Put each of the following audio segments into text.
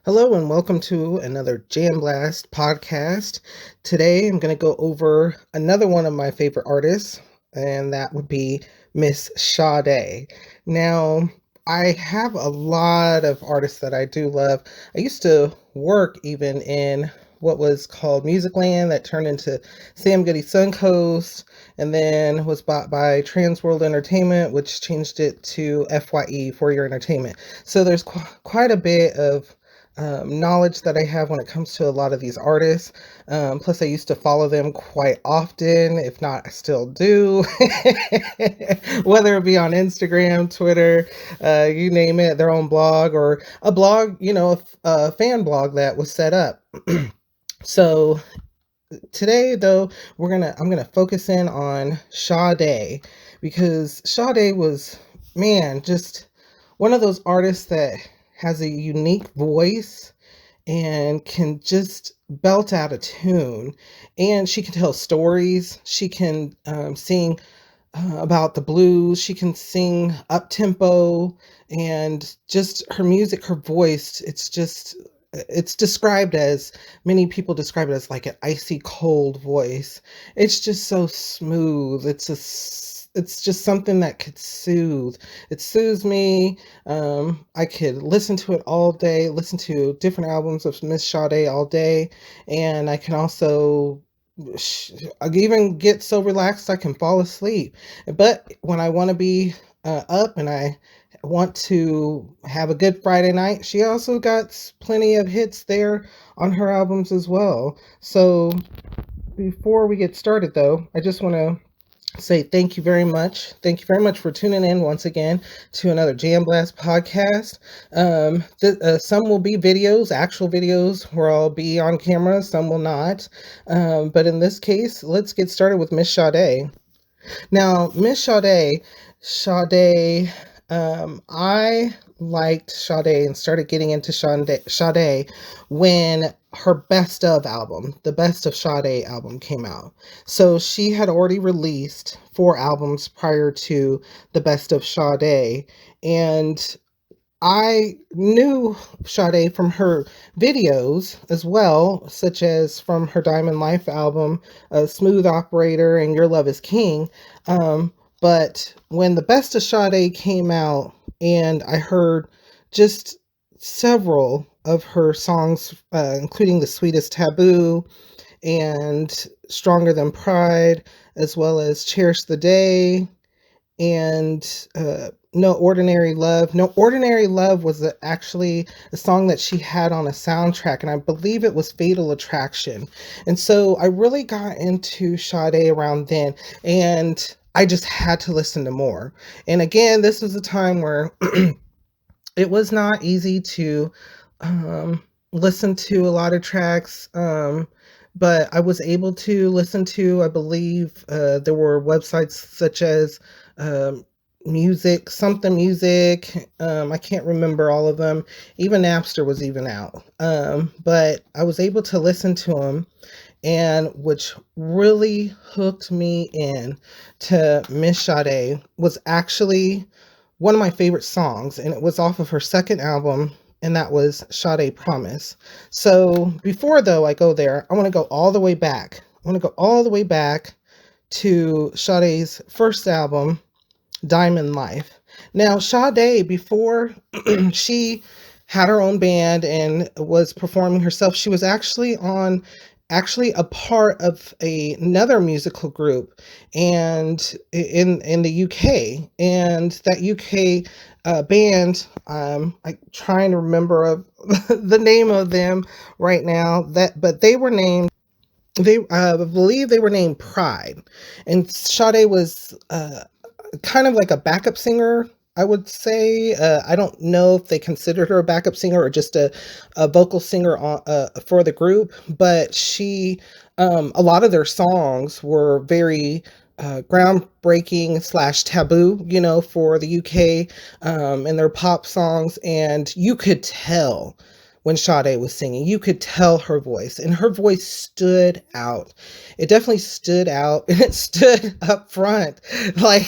Hello and welcome to another Jamblast podcast. Today I'm going to go over another one of my favorite artists, and that would be Miss Sade. Now, I have a lot of artists that I do love. I used to work even in what was called Musicland that turned into Sam Goody Suncoast and then was bought by Trans World Entertainment, which changed it to FYE, For Your Entertainment. So there's quite a bit of knowledge that I have when it comes to a lot of these artists. Plus, I used to follow them quite often. If not, I still do. Whether it be on Instagram, Twitter, you name it, their own blog or a blog, a fan blog that was set up. So today, though, I'm gonna focus in on Sade because Sade was, man, just one of those artists that has a unique voice and can just belt out a tune. And she can tell stories. She can sing about the blues. She can sing up tempo, and just her music, her voice. It's described as, many people describe it as like an icy cold voice. It's just so smooth. It's just something that could soothe. It soothes me. I could listen to it all day, listen to different albums of Miss Sade all day, and I can also I even get so relaxed I can fall asleep. But when I want to be up and I want to have a good Friday night, she also got plenty of hits there on her albums as well. So before we get started, though, I just want to say thank you very much. Thank you very much for tuning in once again to another Jam Blast podcast. Some will be videos, actual videos where I'll be on camera, some will not. But in this case, let's get started with Miss Sade. Now, Miss Sade, I liked Sade and started getting into Sade when her Best Of album, the Best of Sade album, came out. So she had already released 4 albums prior to the Best of Sade, and I knew Sade from her videos as well, such as from her Diamond Life album, Smooth Operator and Your Love is King. But when the Best of Sade came out and I heard just several of her songs, including the Sweetest Taboo and Stronger Than Pride, as well as Cherish the Day and No Ordinary Love. No Ordinary Love was actually a song that she had on a soundtrack, and I believe it was Fatal Attraction. And so I really got into Sade around then, and I just had to listen to more. And again, this was a time where it was not easy to listen to a lot of tracks. But I was able to listen to, I believe, there were websites such as music, something music. I can't remember all of them. Even Napster was even out. But I was able to listen to them, and which really hooked me in to Miss Sade was actually one of my favorite songs, and it was off of her second album, and that was Sade Promise. So before, though, I go there, I want to go all the way back. I want to go all the way back to Sade's first album, Diamond Life. Now, Sade, before she had her own band and was performing herself, she was actually a part of another musical group, and in the UK, and that UK band, I'm trying to remember the name of them right now, but they were named, I believe they were named Pride, and Sade was kind of like a backup singer, I would say. I don't know if they considered her a backup singer or just a vocal singer for the group, but a lot of their songs were very groundbreaking / taboo, for the UK, and their pop songs, and you could tell when Sade was singing. You could tell her voice, and her voice stood out. It definitely stood out, and it stood up front. Like,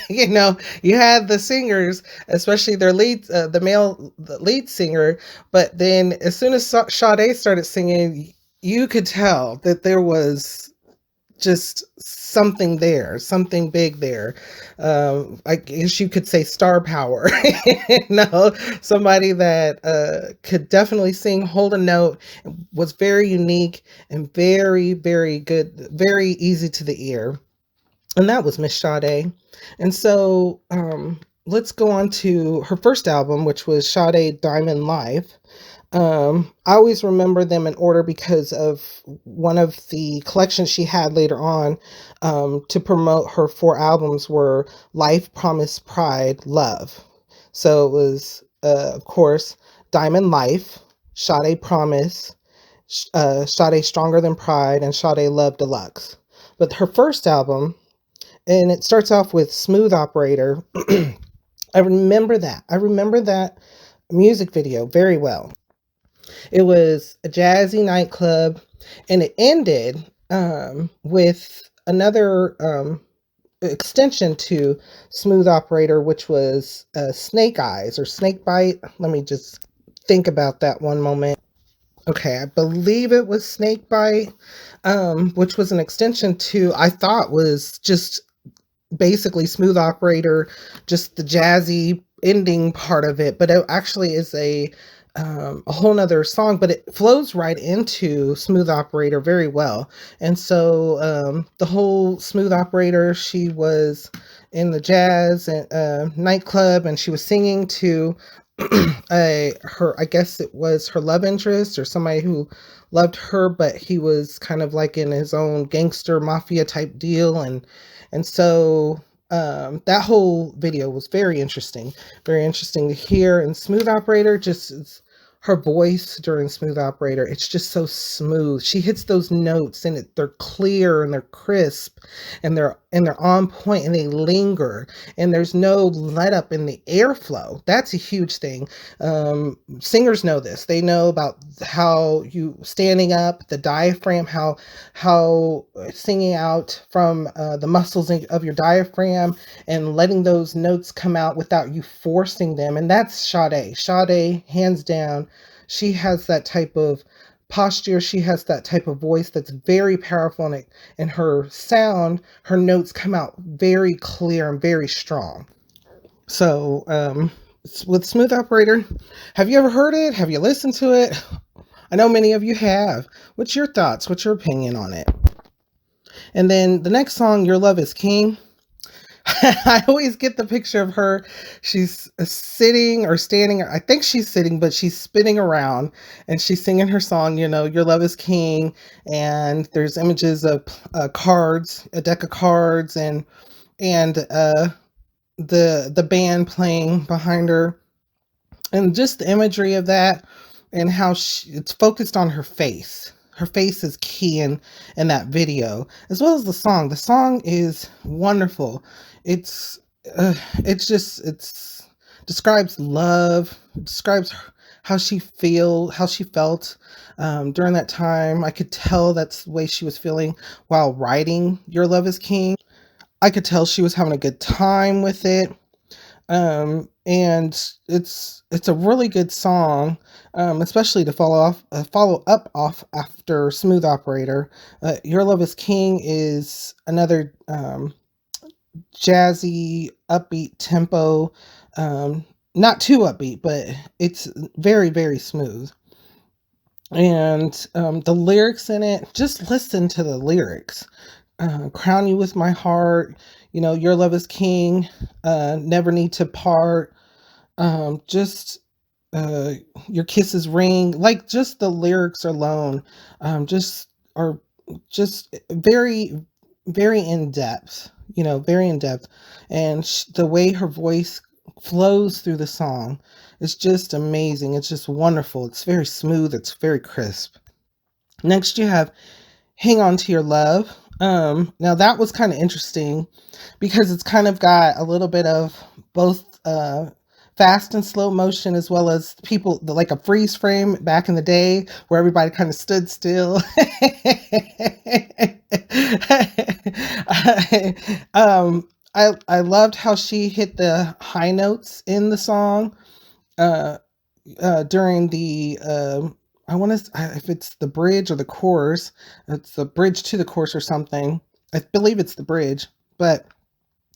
you had the singers, especially their lead, the lead singer, but then as soon as Sade started singing, you could tell that there was just something there, something big there. I guess you could say star power. Somebody that could definitely sing, hold a note, was very unique and very, very good, very easy to the ear. And that was Miss Sade. And so let's go on to her first album, which was Sade Diamond Life. I always remember them in order because of one of the collections she had later on to promote her 4 albums were Life, Promise, Pride, Love. So it was, of course, Diamond Life, Sade Promise, Sade Stronger Than Pride, and Sade Love Deluxe. But her first album, and it starts off with Smooth Operator. I remember that. I remember that music video very well. It was a jazzy nightclub, and it ended with another extension to Smooth Operator, which was Snake Eyes or Snake Bite. Let me just think about that one moment. Okay, I believe it was Snake Bite, which was an extension to, I thought was just basically Smooth Operator, just the jazzy ending part of it, but it actually is a whole nother song, but it flows right into Smooth Operator very well. And so the whole Smooth Operator, she was in the jazz and nightclub, and she was singing to I guess it was her love interest or somebody who loved her, but he was kind of like in his own gangster mafia type deal, and so that whole video was very interesting to hear. And Smooth Operator, just her voice during Smooth Operator, it's just so smooth. She hits those notes, and they're clear and they're crisp, and they're on point, and they linger, and there's no let up in the airflow. That's a huge thing. Singers know this. They know about how you standing up, the diaphragm, how singing out from the muscles of your diaphragm and letting those notes come out without you forcing them. And that's Sade. Sade, hands down, she has that type of posture. She has that type of voice that's very powerful, and her sound, her notes come out very clear and very strong. So with Smooth Operator, have you ever heard it? Have you listened to it? I know many of you have. What's your thoughts? What's your opinion on it? And then the next song, Your Love Is King. I always get the picture of her. She's sitting or standing. I think she's sitting, but she's spinning around, and she's singing her song, Your Love Is King. And there's images of cards, a deck of cards, and the band playing behind her, and just the imagery of that, and how it's focused on her face. Her face is key in that video, as well as the song. The song is wonderful. It's describes love, describes how she felt during that time. I could tell that's the way she was feeling while writing Your Love Is King. I could tell she was having a good time with it. And it's a really good song, especially to follow up after Smooth Operator. Your Love Is King is another jazzy, upbeat tempo, not too upbeat, but it's very, very smooth. And the lyrics in it, just listen to the lyrics. Crown you with my heart, Your Love Is King, never need to part, just your kisses ring, like just the lyrics alone just are just very, very in depth, very in depth. And the way her voice flows through the song is just amazing. It's just wonderful. It's very smooth. It's very crisp. Next, you have Hang On to Your Love. Now that was kind of interesting because it's kind of got a little bit of both fast and slow motion, as well as people like a freeze frame back in the day where everybody kind of stood still. I loved how she hit the high notes in the song. Uh, during the I want to if it's the bridge or the chorus, it's the bridge to the chorus or something. I believe it's the bridge, but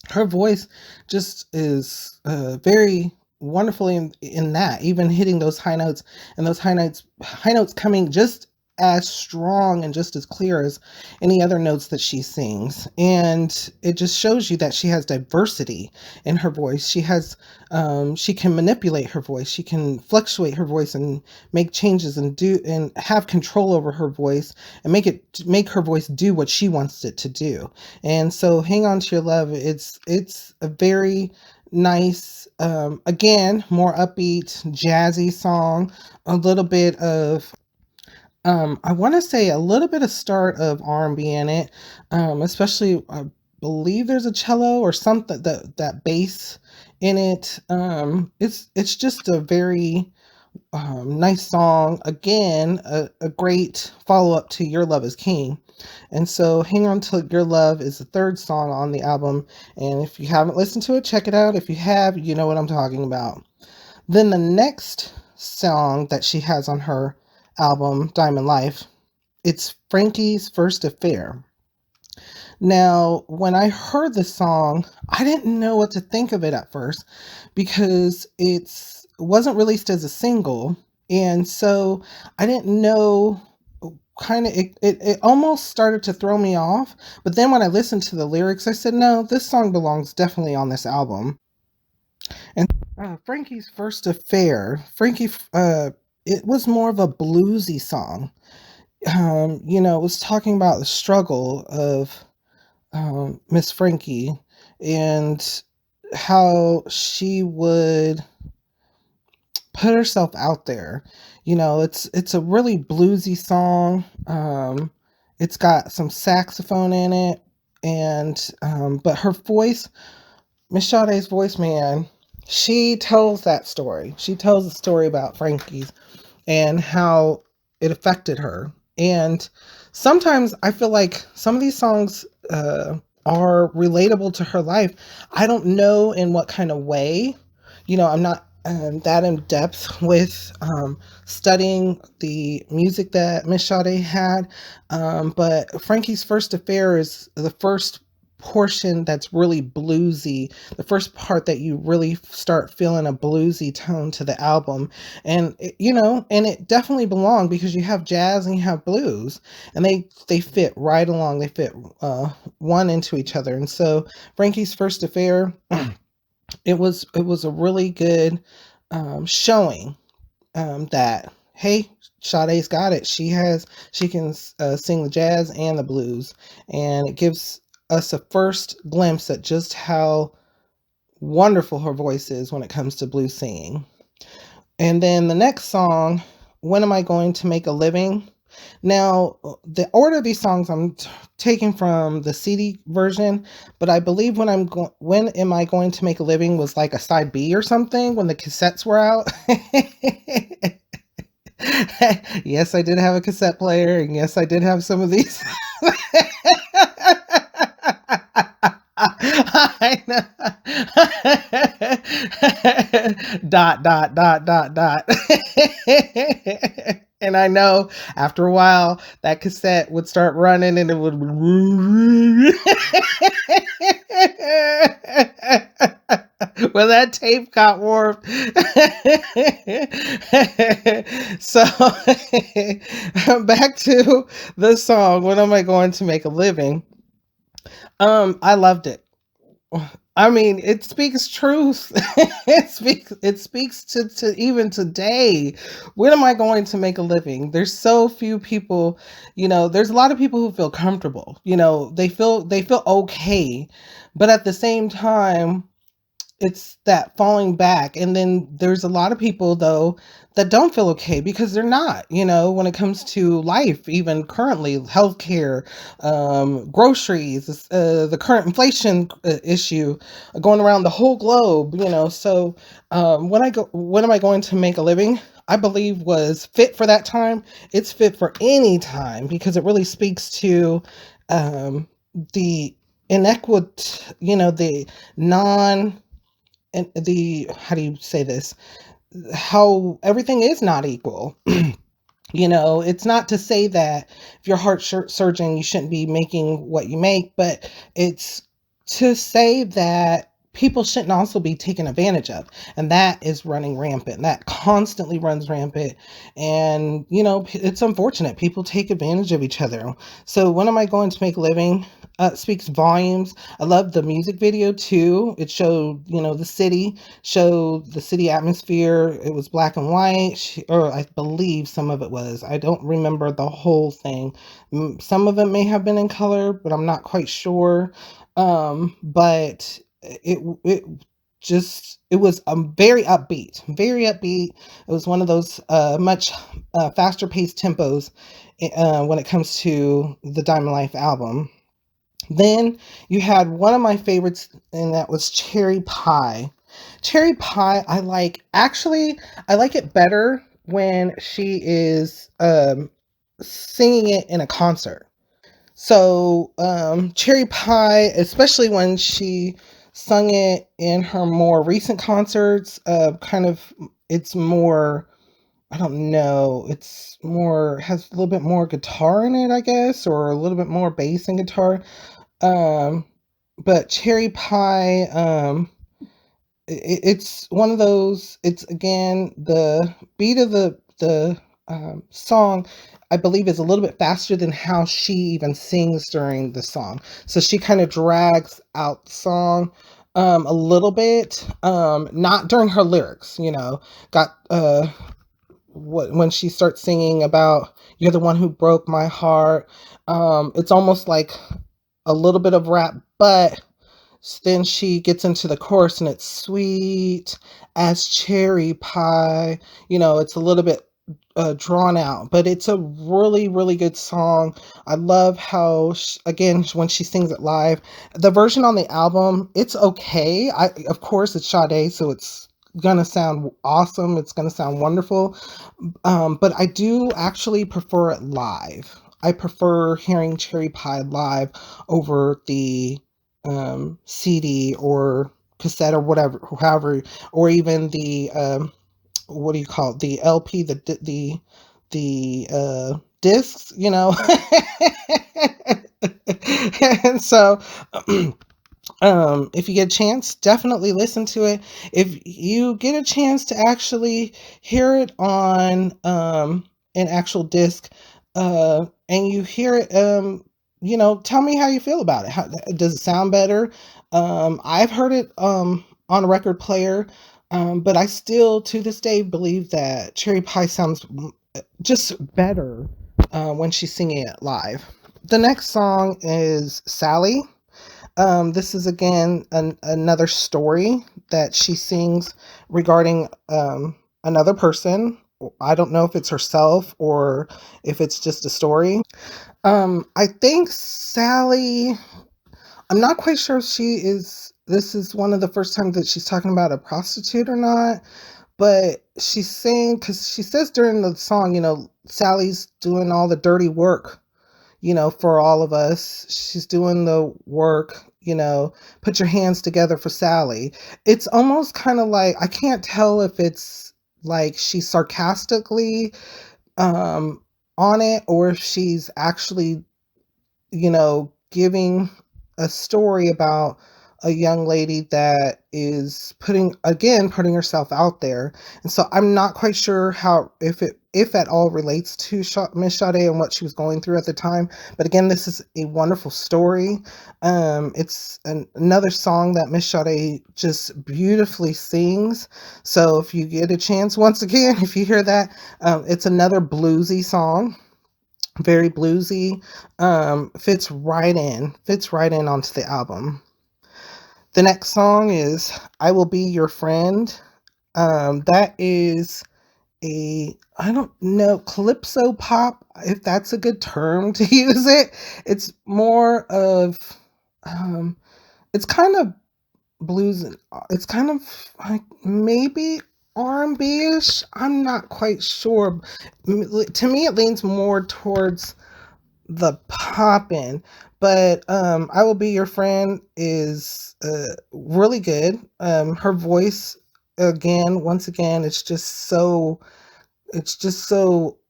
her voice just is very wonderfully in that, even hitting those high notes, and those high notes coming just as strong and just as clear as any other notes that she sings. And it just shows you that she has diversity in her voice. She can manipulate her voice, she can fluctuate her voice and make changes and do and have control over her voice and make her voice do what she wants it to do. And so Hang On to Your Love, it's a very nice, again, more upbeat, jazzy song, a little bit of I want to say a little bit of start of R&B in it, especially I believe there's a cello or something, that bass in it. It's just a very nice song. Again, a great follow up to Your Love Is King. And so Hang On To Your Love is the third song on the album. And if you haven't listened to it, check it out. If you have, you know what I'm talking about. Then the next song that she has on her album, Diamond Life, it's Frankie's First Affair. Now, when I heard the song, I didn't know what to think of it at first because it wasn't released as a single. And so I didn't know, kind of, it almost started to throw me off. But then when I listened to the lyrics, I said, no, this song belongs definitely on this album. And Frankie's First Affair, it was more of a bluesy song. It was talking about the struggle of Miss Frankie and how she would put herself out there. It's a really bluesy song. It's got some saxophone in it, and but her voice, Miss Sade's voice, man, she tells that story. She tells the story about Frankie's and how it affected her. And sometimes I feel like some of these songs are relatable to her life. I don't know in what kind of way. I'm not that in depth with studying the music that Miss Sade had. But Frankie's First Affair is the first portion that's really bluesy, the first part that you really start feeling a bluesy tone to the album. And it definitely belonged because you have jazz and you have blues, and they fit right along. They fit one into each other. And so Frankie's First Affair, it was a really good showing that, hey, Sade's got it. She can sing the jazz and the blues, and it gives us a first glimpse at just how wonderful her voice is when it comes to blues singing. And then the next song, When Am I Going to Make a Living? Now, the order of these songs I'm taking from the CD version, but I believe When Am I Going to Make a Living was like a side B or something when the cassettes were out. Yes, I did have a cassette player, and yes, I did have some of these. I know. Dot, dot, dot, dot, dot. And I know after a while that cassette would start running and it would well, that tape got warped. So back to the song, When Am I Going to Make a Living? I loved it. I mean, it speaks truth. It speaks to even today. When am I going to make a living? There's so few people, there's a lot of people who feel comfortable. They feel okay. But at the same time, it's that falling back. And then there's a lot of people though that don't feel okay because they're not, when it comes to life, even currently, healthcare, groceries, the current inflation issue going around the whole globe, so when am I going to make a living, I believe was fit for that time. It's fit for any time because it really speaks to the inequity, the non and the how do you say this, how everything is not equal. It's not to say that if you're surgeon you shouldn't be making what you make, but it's to say that people shouldn't also be taken advantage of, and that is running rampant. That constantly runs rampant, and it's unfortunate people take advantage of each other. So when am I going to make a living speaks volumes. I love the music video too. It showed the city atmosphere. It was black and white, or I believe some of it was. I don't remember the whole thing. Some of it may have been in color, but I'm not quite sure. But it just it was very upbeat, very upbeat. It was one of those much faster paced tempos when it comes to the Diamond Life album. Then you had one of my favorites, and that was Cherry Pie. Cherry Pie, I like it better when she is singing it in a concert. So, Cherry Pie, especially when she sung it in her more recent concerts, it's more, I don't know, has a little bit more guitar in it, I guess, or a little bit more bass and guitar. Um, but Cherry Pie, it's one of those. It's again the beat of the song, I believe, is a little bit faster than how she even sings during the song. So she kind of drags out the song a little bit, not during her lyrics. Got when she starts singing about "You're the one who broke my heart." It's almost like a little bit of rap, but then she gets into the chorus and it's sweet as cherry pie. It's a little bit drawn out, but it's a really, really good song. I love how, again, when she sings it live, the version on the album, it's okay. Of course, it's Sade, so it's gonna sound awesome. It's gonna sound wonderful. But I do actually prefer it live. I prefer hearing Cherry Pie live over the CD or cassette or whatever, however, or even the what do you call it? The LP, the discs, and so. If you get a chance, definitely listen to it. If you get a chance to actually hear it on an actual disc, and you hear it, tell me how you feel about it. How does it sound better? I've heard it on a record player, but I still to this day believe that Cherry Pie sounds just better when she's singing it live. The next song is Sally. This is again another story that she sings regarding another person. I don't know if it's herself or if it's just a story. I think Sally, I'm not quite sure if this is one of the first times that she's talking about a prostitute or not, but she's saying, because she says during the song, Sally's doing all the dirty work, for all of us. She's doing the work, put your hands together for Sally. It's almost kind of like, I can't tell if it's like she's sarcastically on it or if she's actually, giving a story about a young lady that is putting herself out there. And so I'm not quite sure how, if at all relates to Miss Sade and what she was going through at the time. But again, this is a wonderful story. It's another song that Miss Sade just beautifully sings. So if you get a chance, once again, if you hear that, it's another bluesy song. Very bluesy. Fits right in onto the album. The next song is I Will Be Your Friend. That is I don't know, calypso pop, if that's a good term to use it. It's more of, um, it's kind of blues, and it's kind of like maybe R&B-ish. I'm not quite sure. To me, it leans more towards the poppin', but I Will Be Your Friend is really good. Her voice, again, once again, it's just so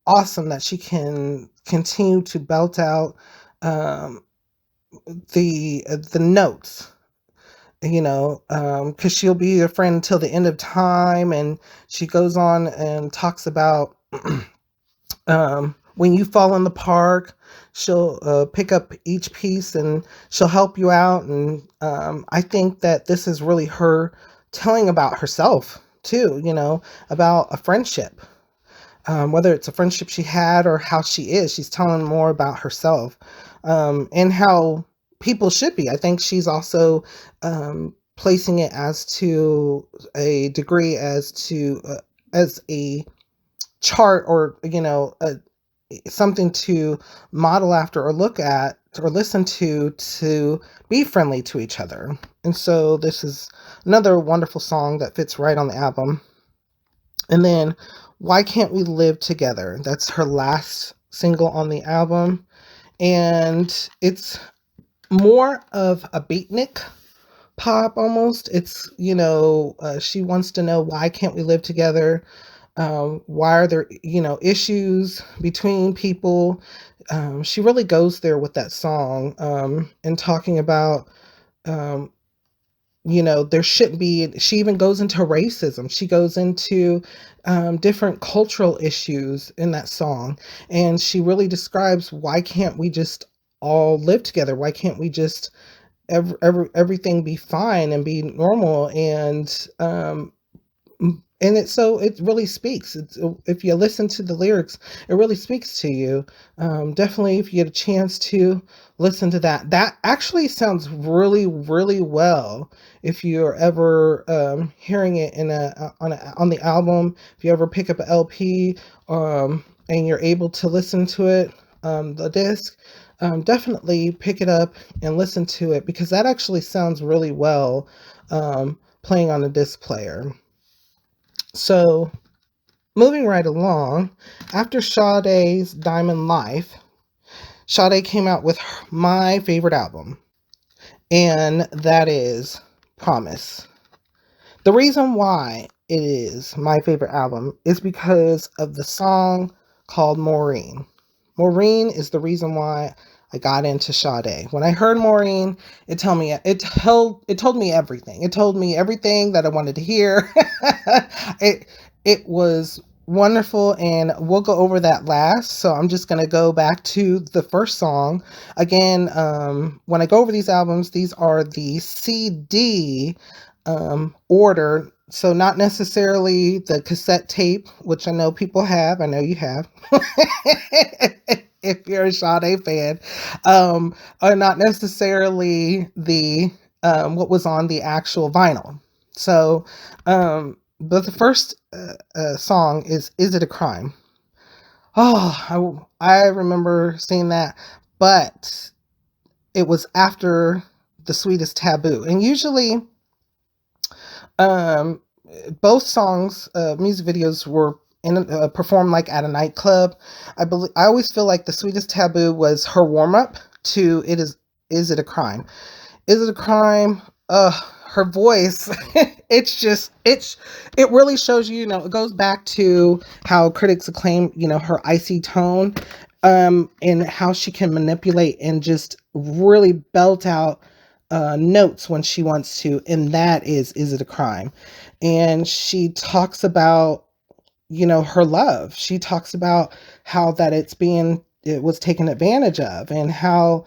awesome that she can continue to belt out um, the notes, because she'll be your friend until the end of time, and she goes on and talks about when you fall in the park, she'll pick up each piece and she'll help you out. And I think that this is really her telling about herself too, about a friendship, whether it's a friendship she had or how she is. She's telling more about herself, and how people should be. I think she's also placing it as to a degree as a chart, or something to model after, or look at, or listen to be friendly to each other. And so this is another wonderful song that fits right on the album. And then Why Can't We Live Together? That's her last single on the album. And it's more of a beatnik pop almost. It's, she wants to know, why can't we live together? Why are there, issues between people? She really goes there with that song, and talking about, um, there shouldn't be. She even goes into racism. She goes into different cultural issues in that song. And she really describes, why can't we just all live together? Why can't we just everything be fine and be normal? And it really speaks. If you listen to the lyrics, it really speaks to you. Definitely, if you get a chance to listen to that actually sounds really, really well. If you're ever hearing it on the album, if you ever pick up an LP, and you're able to listen to it, the disc, definitely pick it up and listen to it, because that actually sounds really well, playing on a disc player. So, moving right along, after Sade's Diamond Life, Sade came out with my favorite album, and that is Promise. The reason why it is my favorite album is because of the song called Maureen. Maureen is the reason why I got into Sade. When I heard Maureen, it told me everything. It told me everything that I wanted to hear. it was wonderful, and we'll go over that last. So I'm just going to go back to the first song. Again, when I go over these albums, these are the CD order. So not necessarily the cassette tape, which I know people have. I know you have. If you're a Sade fan, or not necessarily the what was on the actual vinyl. So, but the first song is It a Crime? Oh, I remember seeing that, but it was after the Sweetest Taboo, and usually, um, both songs, music videos were performed like at a nightclub. I always feel like the Sweetest Taboo was her warm up to Is It a Crime? Is It a Crime? Her voice, it really shows you, it goes back to how critics acclaim, her icy tone, and how she can manipulate and just really belt out notes when she wants to. And that is It a Crime? And she talks about, her love. She talks about how that it was taken advantage of, and how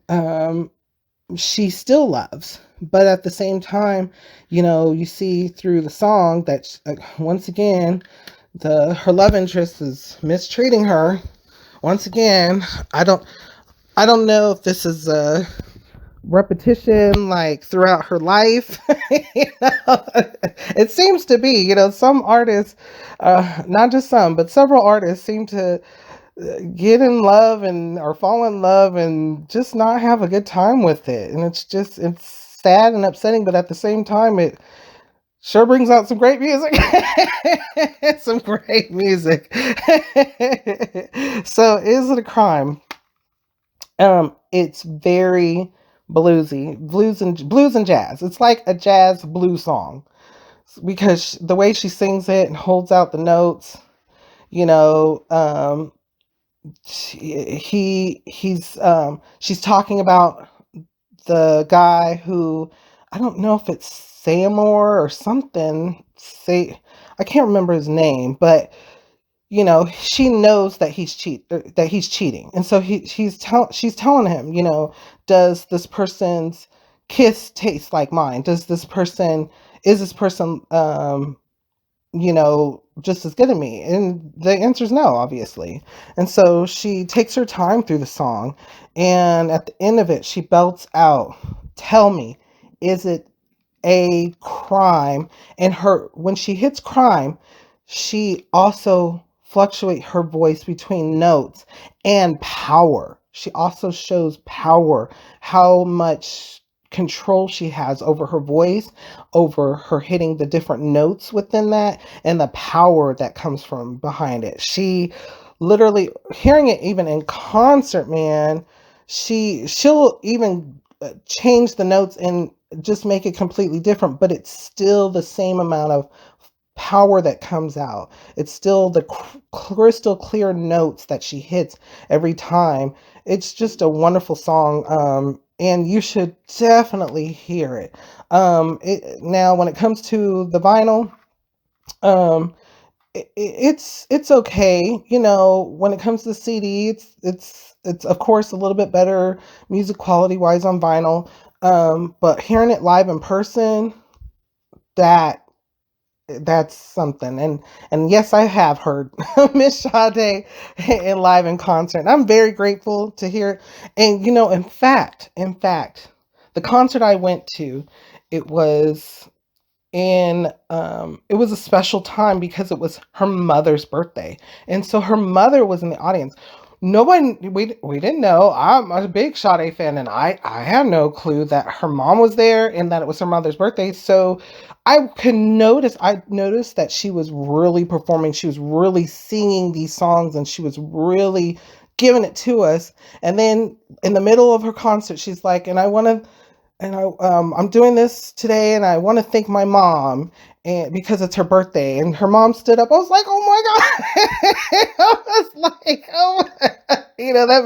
um, she still loves. But at the same time, you see through the song that once again, her love interest is mistreating her. Once again, I don't know if this is repetition like throughout her life. You know? It seems to be, some artists, not just some, but several artists seem to get in love and or fall in love and just not have a good time with it. And it's sad and upsetting, but at the same time, it sure brings out some great music. Some great music. So is it a crime? It's very bluesy, blues and jazz. It's like a jazz blues song because the way she sings it and holds out the notes, you know, she's talking about the guy who, I don't know if it's Samor or something. Say, I can't remember his name, but she knows that he's cheating, and so she's telling him, does this person's kiss taste like mine? Is this person just as good at me? And the answer is no, obviously. And so she takes her time through the song, and at the end of it, she belts out, "Tell me, is it a crime?" And when she hits crime, she also fluctuates her voice between notes and power. She also shows power, how much control she has over her voice, over her hitting the different notes within that, and the power that comes from behind it. She literally, hearing it even in concert, man, she'll even change the notes and just make it completely different, but it's still the same amount of power that comes out. It's still the crystal clear notes that she hits every time. It's just a wonderful song, and you should definitely hear it. Now, when it comes to the vinyl, um, it's okay. When it comes to the CD, it's of course a little bit better music quality wise on vinyl. But hearing it live in person, that that's something. And yes, I have heard Miss Sade in live in concert. And I'm very grateful to hear it. And in fact, the concert I went to, it was it was a special time because it was her mother's birthday, and so her mother was in the audience. No one, we didn't know. I'm a big Sade fan, and I had no clue that her mom was there and that it was her mother's birthday. So I noticed that she was really performing. She was really singing these songs, and she was really giving it to us. And then in the middle of her concert, she's like, I'm doing this today, and I want to thank my mom, and because it's her birthday. And her mom stood up. I was like, oh my god! I was like, oh, that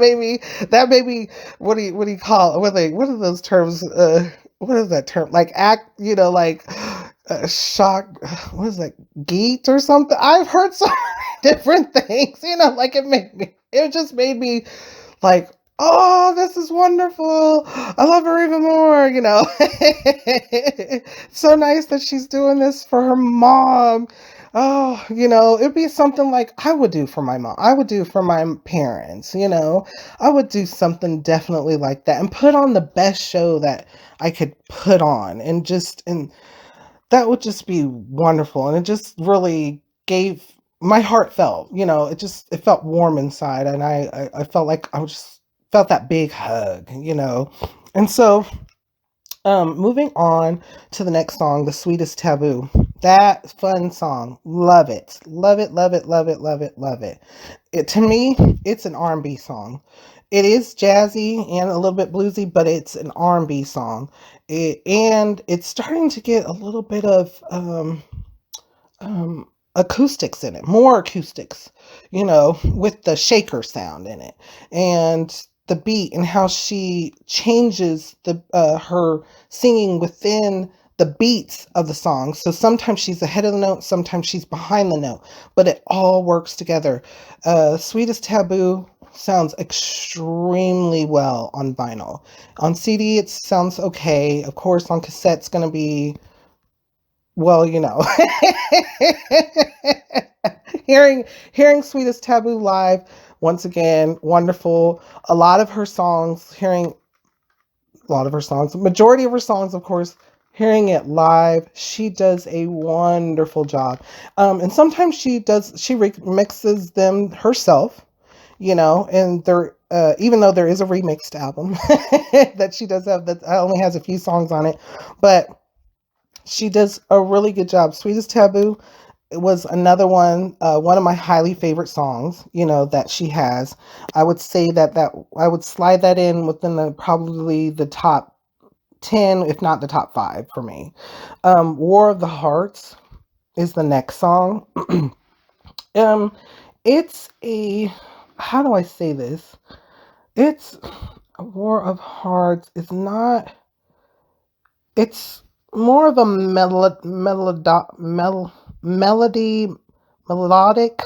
made me. What do you call it? What are those terms? What is that term? Like act, like shock. What is that? Geet or something? I've heard so many different things. Like it just made me like, oh, this is wonderful. I love her even more. So nice that she's doing this for her mom. Oh, it'd be something like I would do for my mom. I would do for my parents. I would do something definitely like that and put on the best show that I could put on, and that would just be wonderful. And it just really gave my heart felt, it felt warm inside, and I felt like I just felt that big hug. And so, moving on to the next song, The Sweetest Taboo. That fun song. Love it. Love it, love it, love it, love it, love it. To me, it's an R&B song. It is jazzy and a little bit bluesy, but it's an R&B song. And it's starting to get a little bit of acoustics in it, more acoustics, with the shaker sound in it, and the beat, and how she changes her singing within the beats of the song. So sometimes she's ahead of the note, sometimes she's behind the note, but it all works together. Sweetest Taboo sounds extremely well on vinyl. On CD, it sounds okay. Of course, on cassette, it's going to be, well, hearing Sweetest Taboo live, once again, wonderful. A lot of her songs, hearing a lot of her songs. The majority of her songs, of course, hearing it live, she does a wonderful job. And sometimes she remixes them herself, and there, even though there is a remixed album that she does have that only has a few songs on it, but she does a really good job. Sweetest Taboo was another one of my highly favorite songs, that she has. I would say that I would slide that in within probably the top 10, if not the top 5 for me. War of the Hearts is the next song. um, it's a, how do I say this? It's a War of Hearts. It's not, it's more of a melody, melodic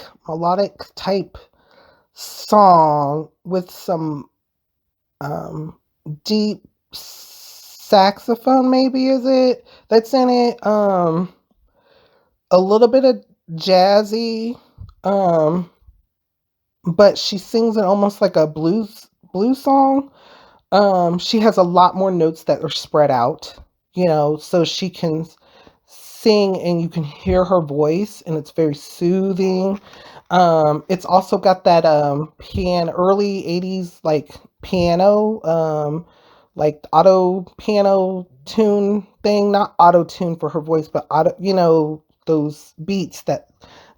type song with some deep saxophone, maybe, is it, that's in it. A little bit of jazzy, but she sings it almost like a blues song. She has a lot more notes that are spread out, so she can sing and you can hear her voice, and it's very soothing. It's also got that early 80s like piano, like auto piano tune thing, not auto tune for her voice, but auto, those beats that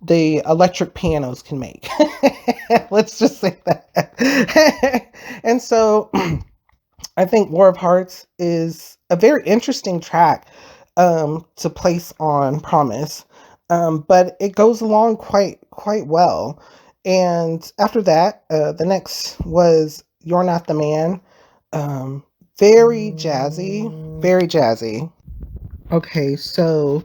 the electric pianos can make. Let's just say that. And so I think War of Hearts is a very interesting track to place on Promise, but it goes along quite well. And after that, the next was You're Not the Man. Very jazzy, very jazzy. Okay, so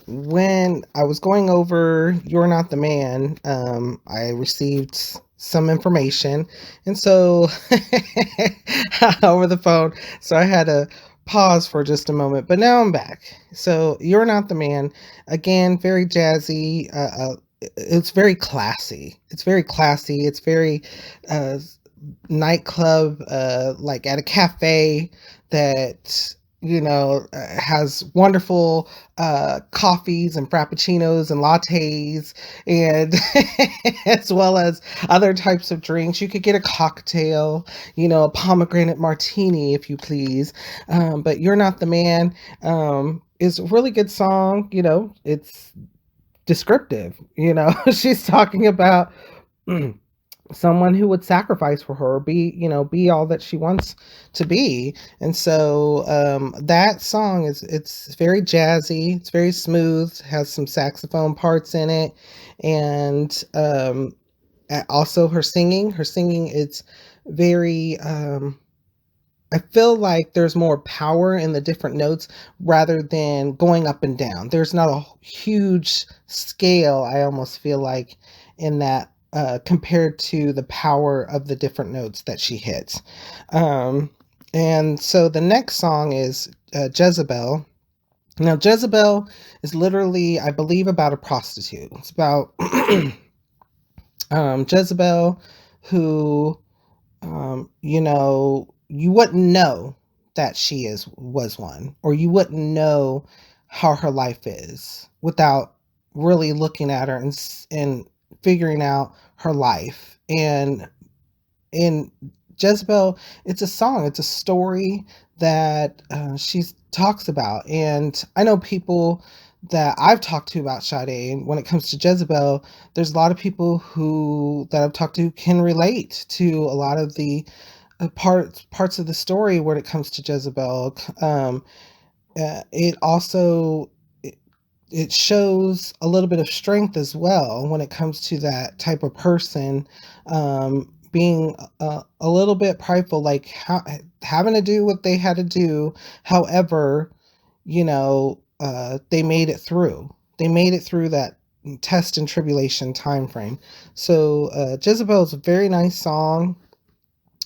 when I was going over You're Not the Man, I received some information, and so over the phone, so I had to pause for just a moment, but now I'm back. So You're Not the Man, again, very jazzy. It's very classy. It's very classy. It's very uh, nightclub, like at a cafe that has wonderful coffees and frappuccinos and lattes, and as well as other types of drinks. You could get a cocktail, a pomegranate martini, if you please. But You're Not the Man is a really good song. It's descriptive. She's talking about someone who would sacrifice for her, be all that she wants to be. And so that song it's very jazzy, it's very smooth, has some saxophone parts in it, and also her singing, it's very I feel like there's more power in the different notes rather than going up and down. There's not a huge scale, I almost feel like, in that, compared to the power of the different notes that she hits. Um, and so the next song is Jezebel. Now, Jezebel is literally, I believe, about a prostitute. It's about Jezebel, who you wouldn't know that was one, or you wouldn't know how her life is without really looking at her and figuring out her life. And in Jezebel, it's a song, it's a story that she talks about. And I know people that I've talked to about Sade, and when it comes to Jezebel, there's a lot of people who that I've talked to can relate to a lot of the parts of the story when it comes to Jezebel. It also it shows a little bit of strength as well when it comes to that type of person, being a little bit prideful, like having to do what they had to do. However, they made it through. They made it through that test and tribulation time frame. So Jezebel is a very nice song.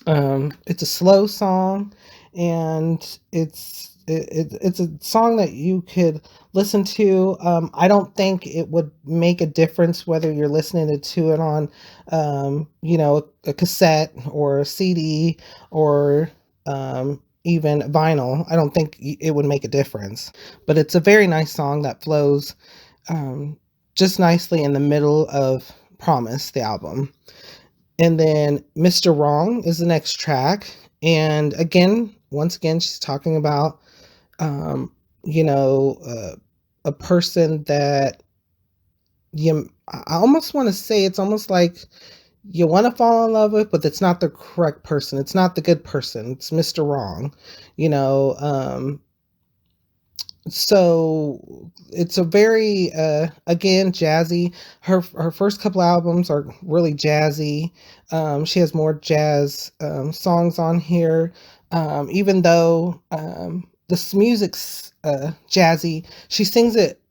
It's a slow song, and it's a song that you could listen to. I don't think it would make a difference whether you're listening to it on, a cassette or a CD, or even vinyl, I don't think it would make a difference. But it's a very nice song that flows just nicely in the middle of Promise, the album. And then Mr. Wrong is the next track. And again, once again, she's talking about, um, you know, a person that I almost want to say it's almost like you want to fall in love with, but it's not the correct person. It's not the good person. It's Mr. Wrong, you know. So it's a very again jazzy. Her first couple albums are really jazzy. She has more jazz songs on here, even though this music's jazzy. She sings it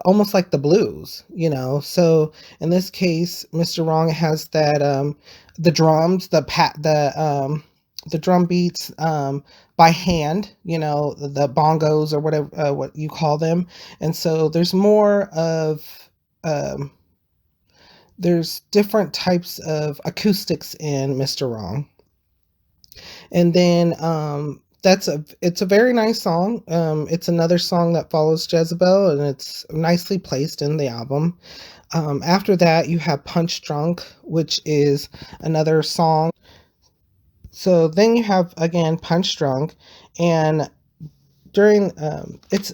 almost like the blues, you know. So in this case, Mr. Wrong has that the drums, the drum beats by hand, you know, the bongos or whatever what you call them. And so there's more of um there's different types of acoustics in Mr. Wrong. And then it's a very nice song. It's another song that follows Jezebel, and it's nicely placed in the album. After that, you have Punch Drunk, which is another song. So then you have again Punch Drunk, and during it's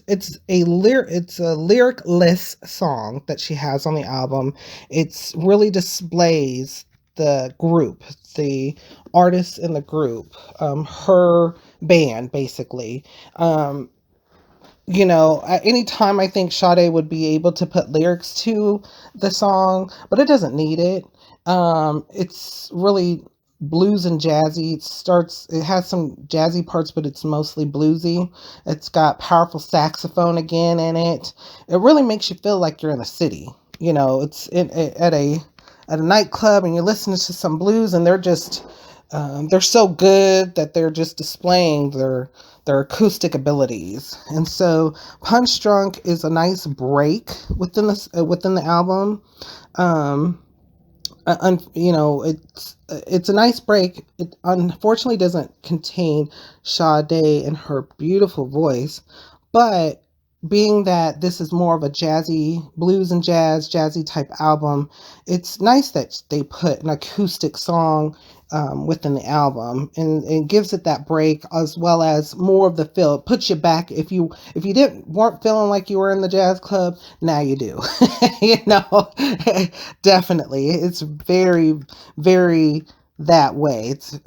a lyricless song that she has on the album. It's really displays the group, the artists in the group, her band basically. um you know, at any time I think Sade would be able to put lyrics to the song, but it doesn't need it. It's really blues and jazzy. It has some jazzy parts, but it's mostly bluesy. It's got powerful saxophone again in it. It really makes you feel like you're in a city. You know, at a nightclub and you're listening to some blues, and they're so good that they're just displaying their acoustic abilities. And so Punch Drunk is a nice break within the album. You know, it's a nice break. It unfortunately doesn't contain Sade and her beautiful voice, but being that this is more of a jazzy blues and jazzy type album, it's nice that they put an acoustic song within the album, and it gives it that break as well as more of the feel. It puts you back. If you didn't weren't feeling like you were in the jazz club, now you do. You know, definitely. It's very, very that way. It's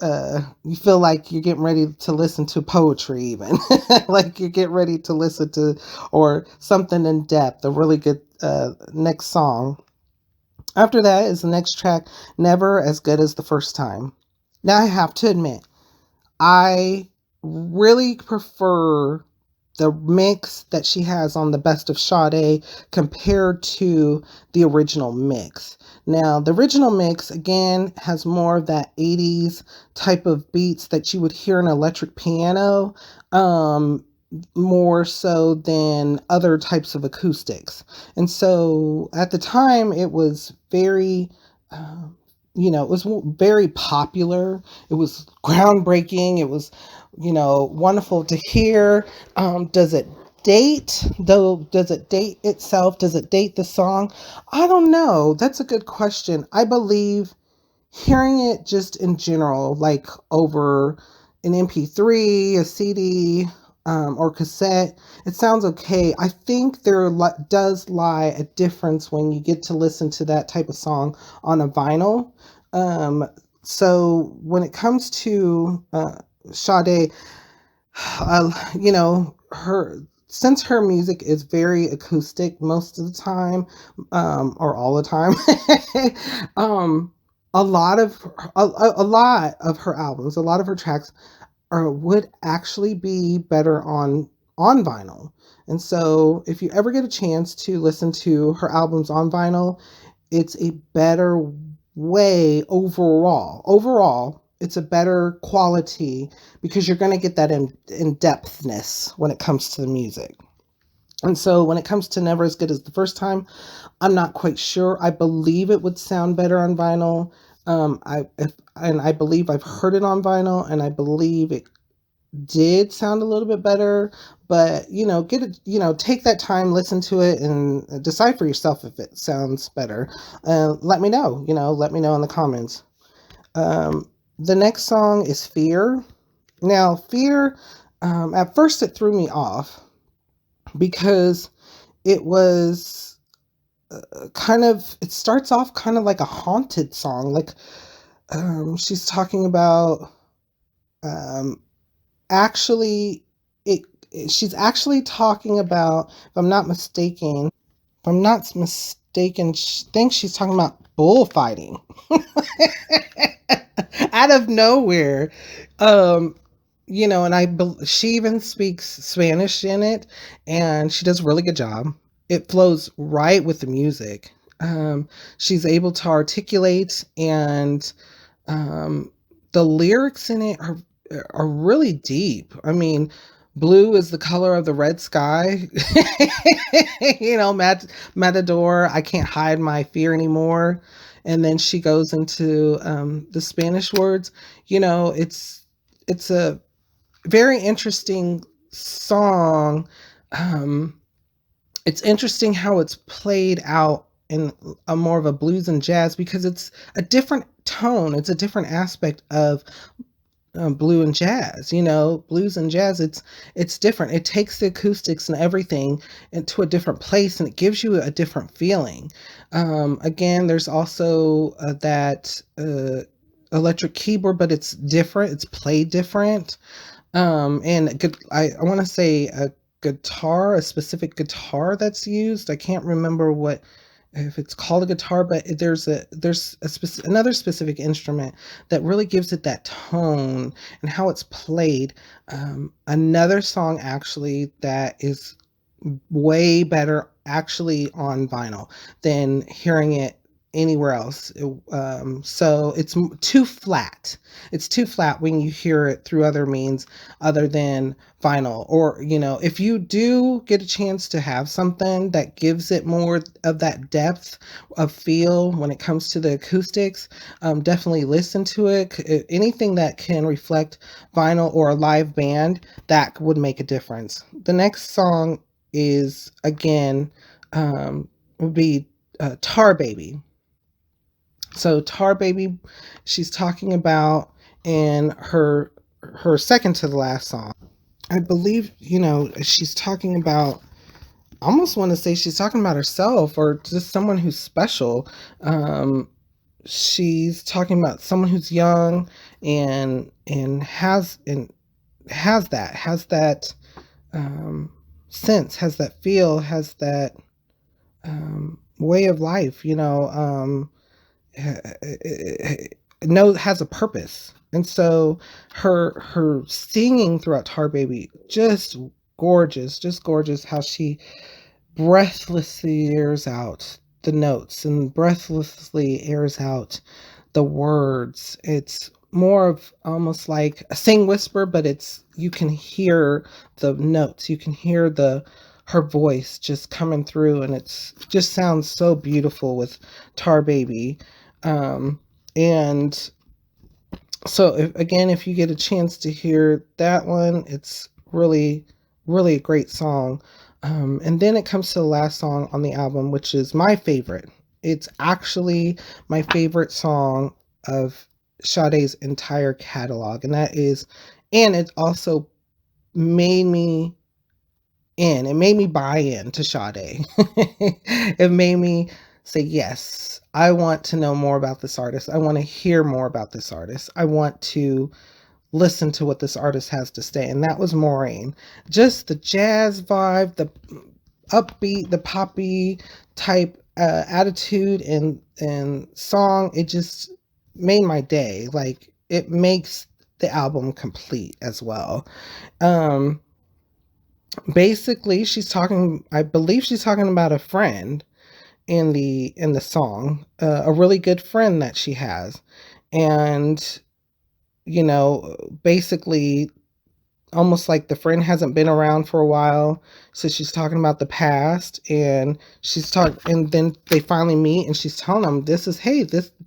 you feel like you're getting ready to listen to poetry, even like you get ready to listen to or something in depth. A really good next song. After that is the next track, Never As Good as the First Time. Now I have to admit, I really prefer the mix that she has on the Best of Sade compared to the original mix. Now, the original mix, again, has more of that 80s type of beats that you would hear in an electric piano, more so than other types of acoustics. And so at the time, it was very, it was very popular. It was groundbreaking. It was, wonderful to hear. Does it date though? Does it date itself? Does it date the song? I don't know. That's a good question. I believe hearing it just in general, like over an MP3, a CD, or cassette, it sounds okay. I think there does lie a difference when you get to listen to that type of song on a vinyl. So when it comes to Sade, her since her music is very acoustic most of the time, or all the time, a lot of a lot of her albums, a lot of her tracks would actually be better on vinyl. And so if you ever get a chance to listen to her albums on vinyl, it's a better way overall. Overall, it's a better quality because you're going to get that in depthness when it comes to the music. And so when it comes to Never As Good As the First Time, I'm not quite sure. I believe it would sound better on vinyl. I believe I've heard it on vinyl, and I believe it did sound a little bit better, but get it, take that time, listen to it, and decide for yourself if it sounds better. Let me know, let me know in the comments. The next song is Fear. Now, Fear, at first it threw me off because it was it starts off kind of like a haunted song. Like, she's talking about, actually, she's actually talking about, if I'm not mistaken, she thinks she's talking about bullfighting out of nowhere. Um, and she even speaks Spanish in it, and she does a really good job. It flows right with the music. She's able to articulate, and the lyrics in it are really deep. I mean, blue is the color of the red sky. Matador, I can't hide my fear anymore. And then she goes into the Spanish words. It's a very interesting song. It's interesting how it's played out in a more of a blues and jazz, because it's a different tone. It's a different aspect of blue and jazz. Blues and jazz, it's different. It takes the acoustics and everything into a different place, and it gives you a different feeling. Again, there's also that electric keyboard, but it's different. It's played different. And good, I want to say a guitar, a specific guitar that's used. I can't remember if it's called a guitar, but there's another specific instrument that really gives it that tone and how it's played. Another song actually that is way better actually on vinyl than hearing it anywhere else. So it's too flat. It's too flat when you hear it through other means other than vinyl. Or, if you do get a chance to have something that gives it more of that depth of feel when it comes to the acoustics, definitely listen to it. Anything that can reflect vinyl or a live band, that would make a difference. The next song is, again, would be Tar Baby. So Tar Baby, she's talking about in her second to the last song. I believe, she's talking about, I almost want to say she's talking about herself or just someone who's special. She's talking about someone who's young and has that sense, has that feel, has that way of life, has a purpose. And so her singing throughout Tar Baby, just gorgeous how she breathlessly airs out the notes and breathlessly airs out the words. It's more of almost like a sing whisper, but you can hear the notes, you can hear her voice just coming through, and it's just sounds so beautiful with Tar Baby. And so if you get a chance to hear that one, it's really, really a great song. And then it comes to the last song on the album, which is my favorite. It's actually my favorite song of Sade's entire catalog. And it also made me it made me buy into Sade. It made me say, yes, I want to know more about this artist. I want to hear more about this artist. I want to listen to what this artist has to say. And that was Maureen. Just the jazz vibe, the upbeat, the poppy type attitude and song. It just made my day. Like, it makes the album complete as well. Basically, I believe she's talking about a friend in the song, a really good friend that she has. And basically, almost like the friend hasn't been around for a while, so she's talking about the past, and and then they finally meet, and she's telling them, this,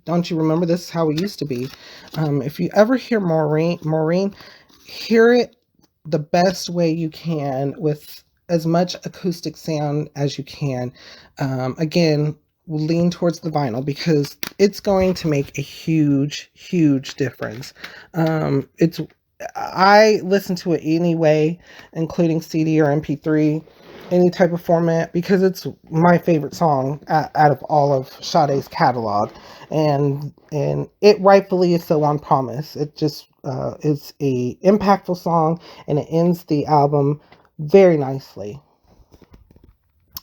don't you remember, this is how we used to be. If you ever hear Maureen, hear it the best way you can with as much acoustic sound as you can. Again, lean towards the vinyl because it's going to make a huge, huge difference. It's I listen to it anyway, including CD or MP3, any type of format, because it's my favorite song out of all of Sade's catalog, and it rightfully is so on promise. It just is a impactful song, and it ends the album very nicely.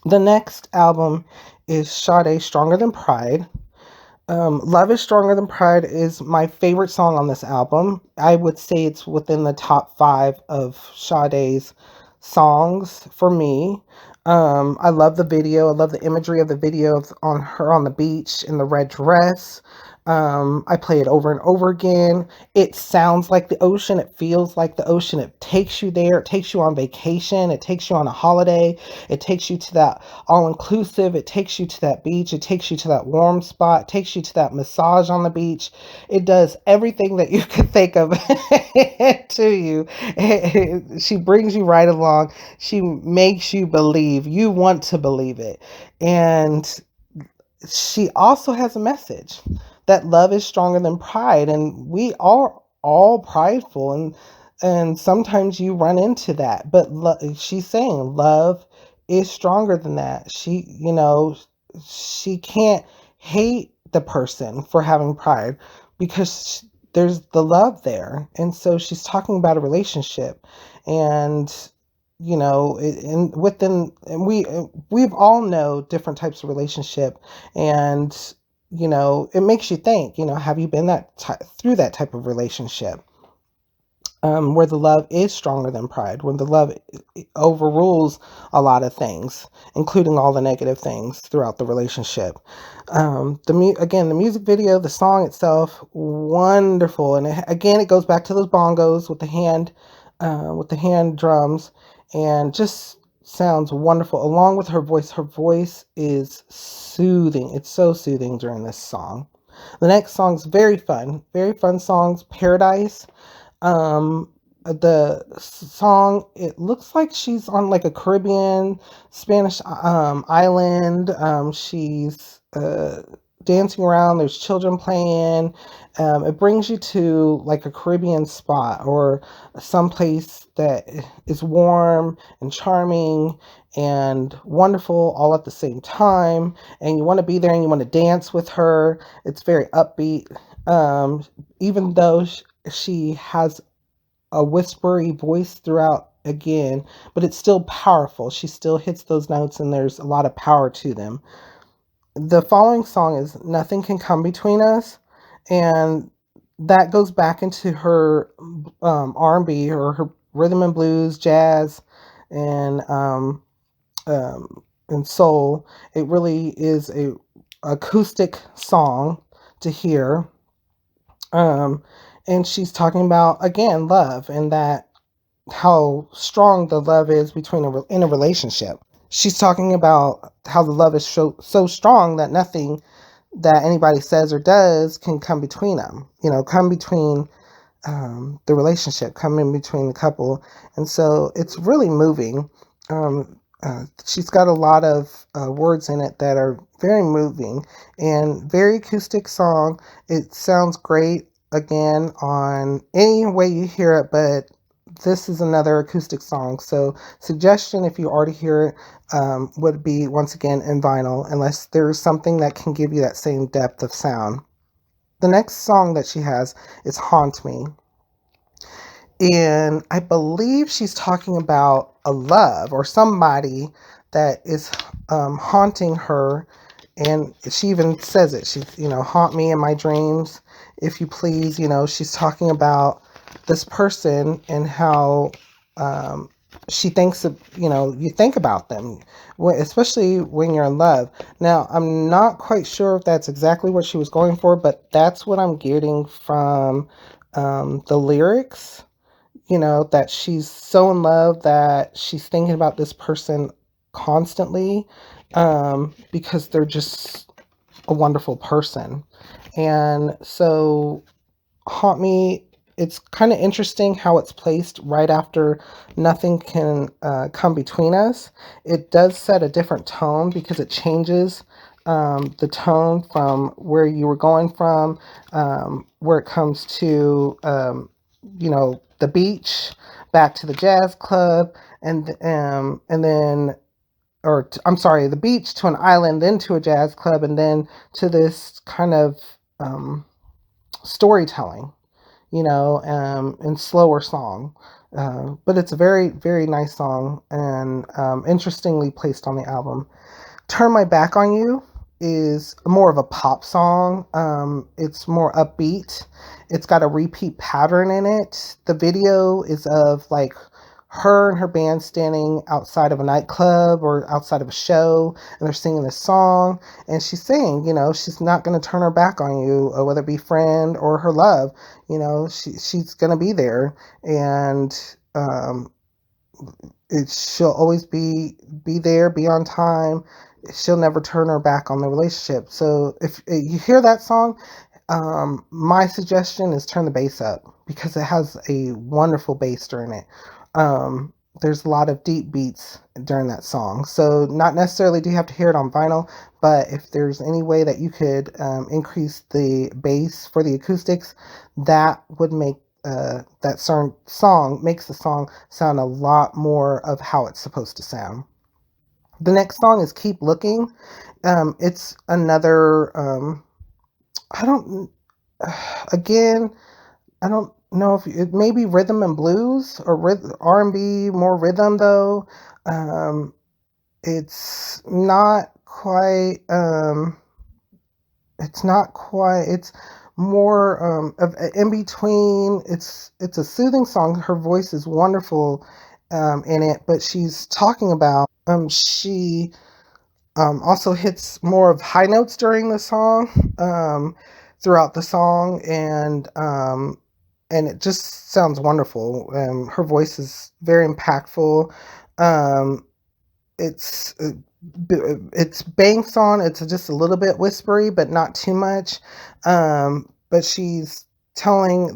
The next album is Sade Stronger Than Pride. Love is Stronger Than Pride is my favorite song on this album. I would say it's within the top 5 of Sade's songs for me. I love the video. I love the imagery of the video on her on the beach in the red dress. I play it over and over again. It sounds like the ocean. It feels like the ocean. It takes you there. It takes you on vacation. It takes you on a holiday. It takes you to that all-inclusive. It takes you to that beach. It takes you to that warm spot. It takes you to that massage on the beach. It does everything that you could think of to you. She brings you right along. She makes you believe. You want to believe it. And she also has a message that love is stronger than pride, and we are all prideful, and sometimes you run into that, but she's saying love is stronger than that. She can't hate the person for having pride because there's the love there. And so she's talking about a relationship, and and within, and we've all know different types of relationship, and it makes you think, have you been through that type of relationship, where the love is stronger than pride, when the love overrules a lot of things, including all the negative things throughout the relationship. Again, the music video, the song itself, wonderful, and it goes back to those bongos with the hand drums, and just sounds wonderful along with her voice. Her voice is soothing. It's so soothing during this song. The next song's very fun songs. Paradise. The song, it looks like she's on like a Caribbean Spanish island. She's dancing around, there's children playing. It brings you to like a Caribbean spot or someplace that is warm and charming and wonderful all at the same time, and you want to be there and you want to dance with her. It's very upbeat, even though she has a whispery voice throughout again, but it's still powerful. She still hits those notes and there's a lot of power to them. The following song is Nothing Can Come Between Us, and that goes back into her R&B or her rhythm and blues, jazz, and soul. It really is a acoustic song to hear. And she's talking about, again, love, and that how strong the love is in a relationship. She's talking about how the love is so strong that nothing that anybody says or does can come between them, come between the relationship, come in between the couple. And so it's really moving. She's got a lot of words in it that are very moving and very acoustic song. It sounds great, again, on any way you hear it, but this is another acoustic song. So suggestion, if you already hear it, would be, once again, in vinyl, unless there's something that can give you that same depth of sound. The next song that she has is Haunt Me. And I believe she's talking about a love or somebody that is haunting her. And she even says it. She, haunt me in my dreams, if you please. She's talking about this person and how she thinks of, you think about them, especially when you're in love. Now, I'm not quite sure if that's exactly what she was going for, but that's what I'm getting from the lyrics, that she's so in love that she's thinking about this person constantly, because they're just a wonderful person. And so Haunt Me it's kind of interesting how it's placed right after Nothing Can Come Between Us. It does set a different tone because it changes the tone from where you were going from, where it comes to, the beach, back to the jazz club, and then, I'm sorry, the beach to an island, then to a jazz club, and then to this kind of storytelling, and slower song. But it's a very, very nice song and interestingly placed on the album. Turn My Back on You is more of a pop song. It's more upbeat. It's got a repeat pattern in it. The video is of like her and her band standing outside of a nightclub or outside of a show, and they're singing this song. And she's saying, she's not going to turn her back on you, whether it be friend or her love. She's going to be there, and she'll always be there, be on time. She'll never turn her back on the relationship. So if you hear that song, my suggestion is turn the bass up because it has a wonderful bass during it. There's a lot of deep beats during that song. So not necessarily do you have to hear it on vinyl, but if there's any way that you could increase the bass for the acoustics, that would make that certain song makes the song sound a lot more of how it's supposed to sound. The next song is Keep Looking. It's another, I don't, again, I don't know if it may be rhythm and blues or R&B, more rhythm though. It's not quite, it's more of in between. It's a soothing song. Her voice is wonderful in it, but she's talking about, she also hits more of high notes during the song, throughout the song, and it just sounds wonderful. Her voice is very impactful. Um, it's it's banks on. It's just a little bit whispery, but not too much. But she's kind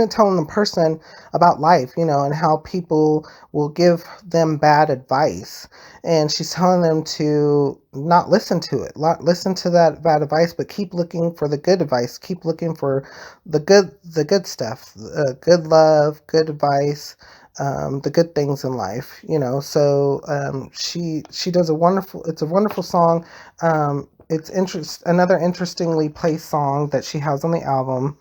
of telling the person about life, and how people will give them bad advice. And she's telling them to not listen to it, not listen to that bad advice, but keep looking for the good advice, keep looking for the good stuff, good love, good advice, the good things in life, So she does it's a wonderful song. It's another interestingly placed song that she has on the album.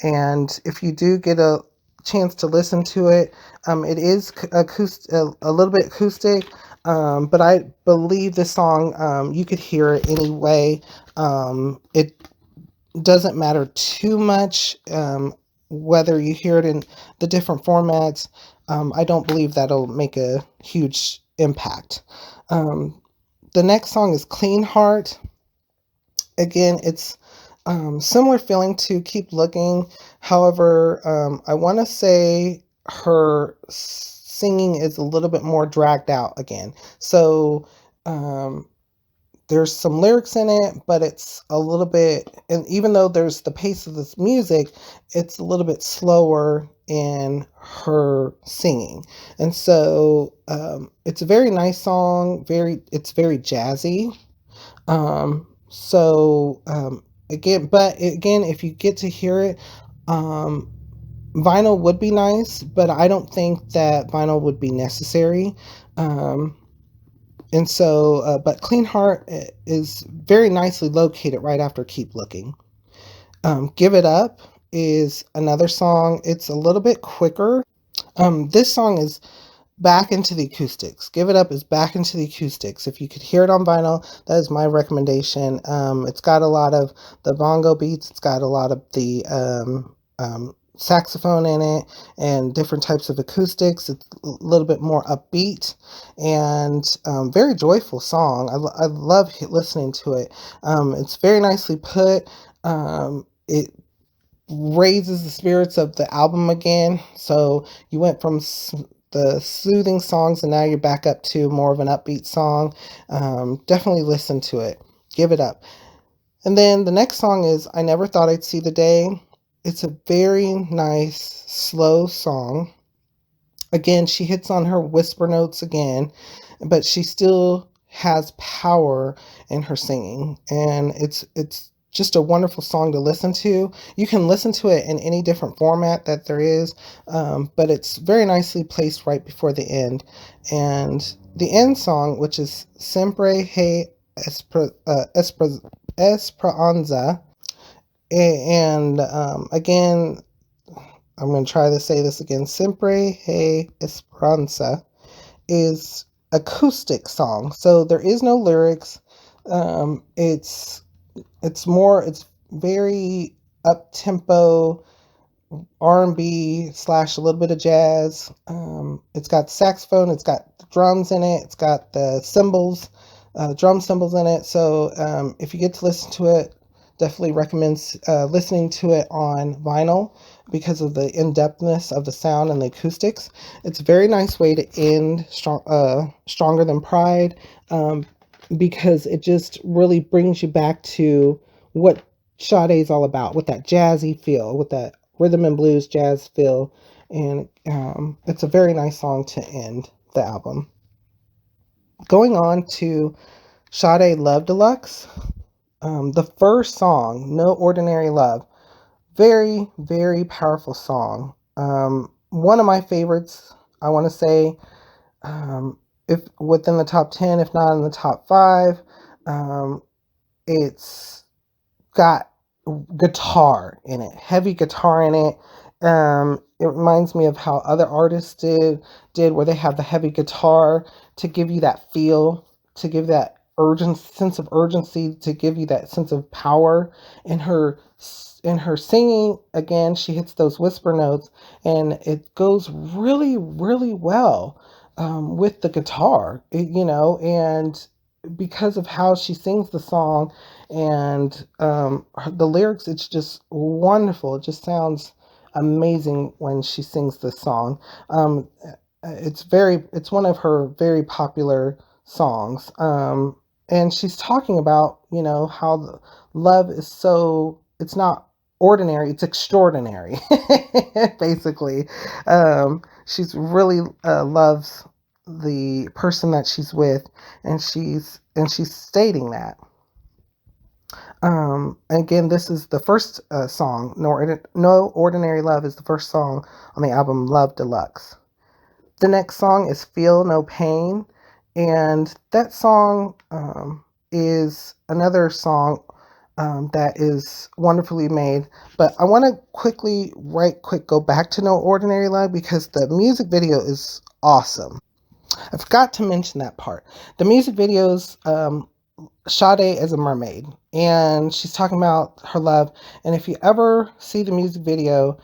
And if you do get a chance to listen to it, it is acoustic, a little bit acoustic, but I believe this song, you could hear it anyway. It doesn't matter too much whether you hear it in the different formats. I don't believe that'll make a huge impact. The next song is Clean Heart. Again, it's similar feeling to Keep Looking. However, I want to say her singing is a little bit more dragged out again. So there's some lyrics in it, but it's a little bit, and even though there's the pace of this music, it's a little bit slower in her singing. And so it's a very nice song. It's very jazzy. Again, if you get to hear it, vinyl would be nice, but I don't think that vinyl would be necessary. But Clean Heart is very nicely located right after Keep Looking. Give It Up is another song. It's a little bit quicker. This song is back into the acoustics. Give It Up is back into the acoustics. If you could hear it on vinyl, that is my recommendation. It's got a lot of the bongo beats. It's got a lot of the saxophone in it and different types of acoustics. It's a little bit more upbeat and very joyful song. I love listening to it. It's very nicely put. It raises the spirits of the album again. So you went from the soothing songs and now you're back up to more of an upbeat song. Definitely listen to it. Give It Up. And then the next song is I Never Thought I'd See the Day. It's a very nice, slow song. Again, she hits on her whisper notes again, but she still has power in her singing, and it's just a wonderful song to listen to. You can listen to it in any different format that there is, but it's very nicely placed right before the end. And the end song, which is Siempre Hey Esperanza, and again, I'm going to try to say this again. Siempre Hey Esperanza is acoustic song, so there is no lyrics. It's very up tempo R&B slash a little bit of jazz. It's got saxophone, it's got drums in it, it's got the cymbals, drum cymbals in it. So if you get to listen to it, definitely recommend listening to it on vinyl because of the in-depthness of the sound and the acoustics. It's a very nice way to end Stronger Than Pride, because it just really brings you back to what Sade's all about, with that jazzy feel, with that rhythm and blues jazz feel. And it's a very nice song to end the album. Going on to Sade Love Deluxe. The first song, No Ordinary Love, very, very powerful song. One of my favorites, I want to say, if within the top 10, if not in the top 5. It's got guitar in it, heavy guitar in it. It reminds me of how other artists did where they have the heavy guitar to give you that feel, to give that sense of urgency, to give you that sense of power. In her singing, again, she hits those whisper notes, and it goes really, really well with the guitar, and because of how she sings the song and the lyrics, it's just wonderful. It just sounds amazing when she sings this song. It's one of her very popular songs. And she's talking about, how love is it's not ordinary, it's extraordinary, basically. She's really loves the person that she's with, and she's stating that. Again, this is the first song. No Ordinary Love is the first song on the album Love Deluxe. The next song is Feel No Pain, and that song is another song that is wonderfully made. But I want to right quick, go back to No Ordinary Love because the music video is awesome. I forgot to mention that part. The music videos, Sade as a mermaid, and she's talking about her love. And if you ever see the music video,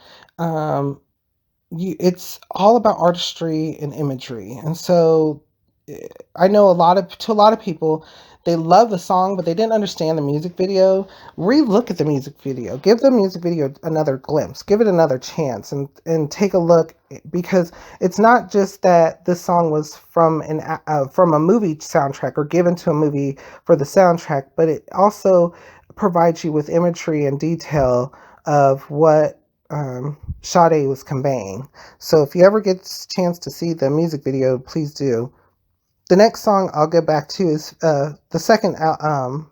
it's all about artistry and imagery. And so I know to a lot of people, they love the song, but they didn't understand the music video. Re-look at the music video. Give the music video another glimpse. Give it another chance, and take a look, because it's not just that this song was from a movie soundtrack or given to a movie for the soundtrack, but it also provides you with imagery and detail of what Sade was conveying. So if you ever get a chance to see the music video, please do. The next song I'll get back to is the second